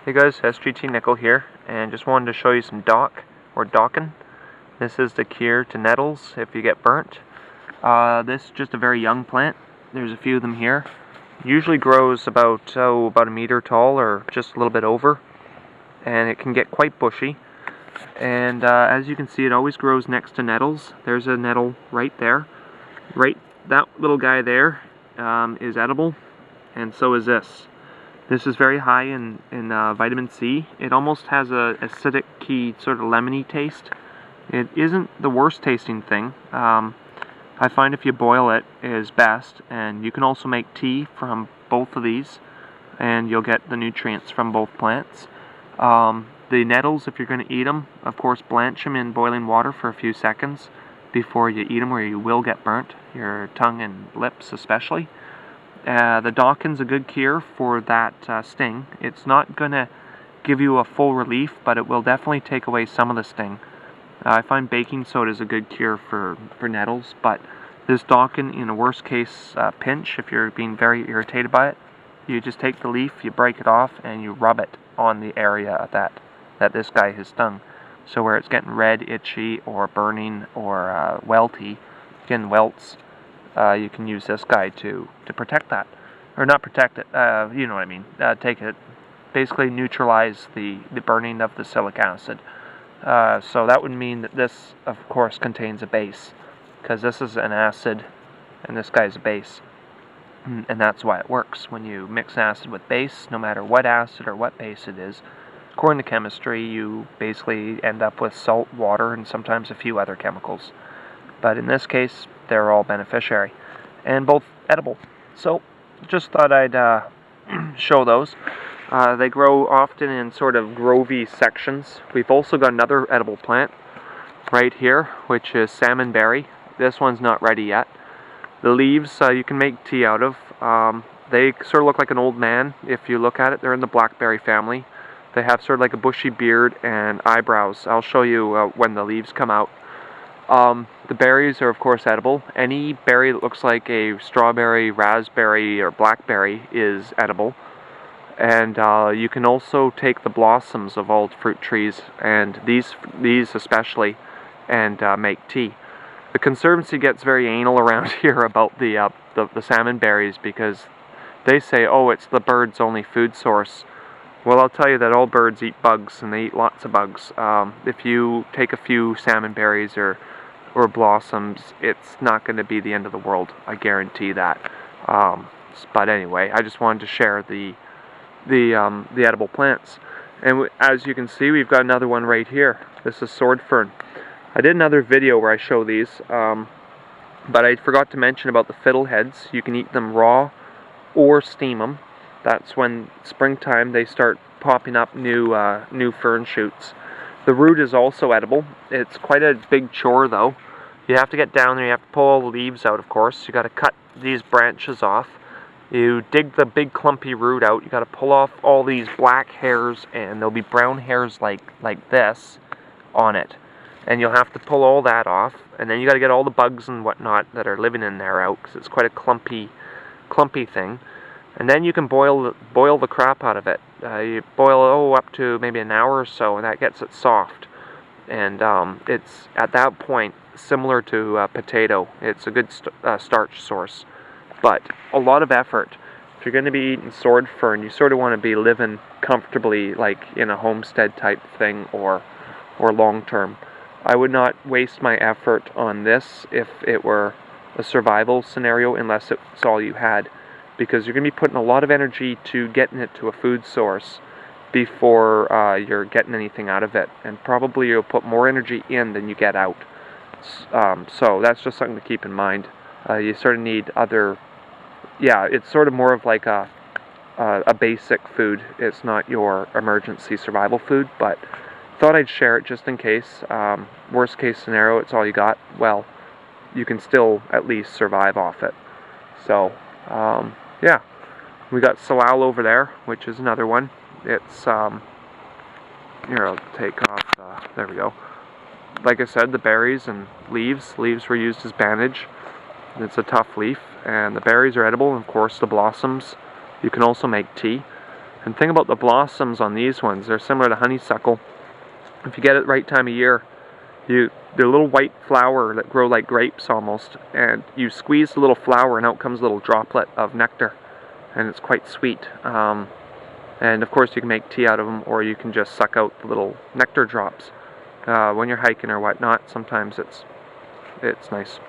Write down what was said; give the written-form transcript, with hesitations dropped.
Hey guys, SGT Nickel here, and just wanted to show you some dock, or dockin. This is the cure to nettles if you get burnt. This is just a very young plant. There's a few of them here. Usually grows about a meter tall, or just a little bit over, and it can get quite bushy. And as you can see, it always grows next to nettles. There's a nettle right there. Right, that little guy there is edible, and so is this. This is very high in vitamin C. It almost has a acidic-y, sort of lemony taste. It isn't the worst tasting thing. I find if you boil it is best, and you can also make tea from both of these, and you'll get the nutrients from both plants. The nettles, if you're going to eat them, of course blanch them in boiling water for a few seconds before you eat them, or you will get burnt, your tongue and lips especially. The dockin's a good cure for that sting. It's not going to give you a full relief, but it will definitely take away some of the sting. I find baking soda is a good cure for nettles, but this dockin, in a worst case pinch, if you're being very irritated by it, you just take the leaf, you break it off, and you rub it on the area that this guy has stung. So where it's getting red, itchy, or burning, or welty, getting welts, you can use this guy to protect that. Or not protect it, you know what I mean. Take it, basically neutralize the burning of the silic acid. So that would mean that this, of course, contains a base, because this is an acid, and this guy's a base. And that's why it works. When you mix acid with base, no matter what acid or what base it is, according to chemistry, you basically end up with salt, water, and sometimes a few other chemicals. But in this case, they're all beneficiary, and both edible. So, just thought I'd show those. They grow often in sort of grovey sections. We've also got another edible plant right here, which is salmonberry. This one's not ready yet. The leaves you can make tea out of. They sort of look like an old man if you look at it. They're in the blackberry family. They have sort of like a bushy beard and eyebrows. I'll show you when the leaves come out. The berries are of course edible. Any berry that looks like a strawberry, raspberry, or blackberry is edible. And you can also take the blossoms of all fruit trees, and these especially, and make tea. The Conservancy gets very anal around here about the salmon berries, because they say, oh, it's the bird's only food source. Well, I'll tell you that all birds eat bugs, and they eat lots of bugs. If you take a few salmon berries or blossoms, it's not going to be the end of the world. I guarantee that. But anyway, I just wanted to share the edible plants. And as you can see, we've got another one right here. This is sword fern. I did another video where I show these, but I forgot to mention about the fiddleheads. You can eat them raw or steam them. That's when springtime they start popping up new fern shoots. The root is also edible. It's quite a big chore though. You have to get down there, you have to pull all the leaves out, of course. You got to cut these branches off. You dig the big clumpy root out. You got to pull off all these black hairs, and there'll be brown hairs like this on it. And you'll have to pull all that off, and then you got to get all the bugs and whatnot that are living in there out, because it's quite a clumpy thing. And then you can boil the crap out of it. You boil up to maybe an hour or so, and that gets it soft. And it's at that point similar to potato. It's a good starch source, but a lot of effort. If you're going to be eating sword fern, you sort of want to be living comfortably, like in a homestead type thing, or long term. I would not waste my effort on this if it were a survival scenario, unless it's all you had, because you're going to be putting a lot of energy to getting it to a food source before you're getting anything out of it, and probably you'll put more energy in than you get out. So that's just something to keep in mind. You sort of need other, it's sort of more of like a basic food. It's not your emergency survival food, but thought I'd share it just in case. Worst case scenario, it's all you got. Well, you can still at least survive off it. So, yeah. We got salal over there, which is another one. It's, here, I'll take off, there we go. Like I said, the berries and leaves were used as bandage. It's a tough leaf, and the berries are edible, and of course the blossoms. You can also make tea. And the thing about the blossoms on these ones, they're similar to honeysuckle. If you get it the right time of year, they're a little white flower that grow like grapes almost, and you squeeze the little flower and out comes a little droplet of nectar, and it's quite sweet. And of course you can make tea out of them, or you can just suck out the little nectar drops when you're hiking or whatnot. Sometimes it's nice.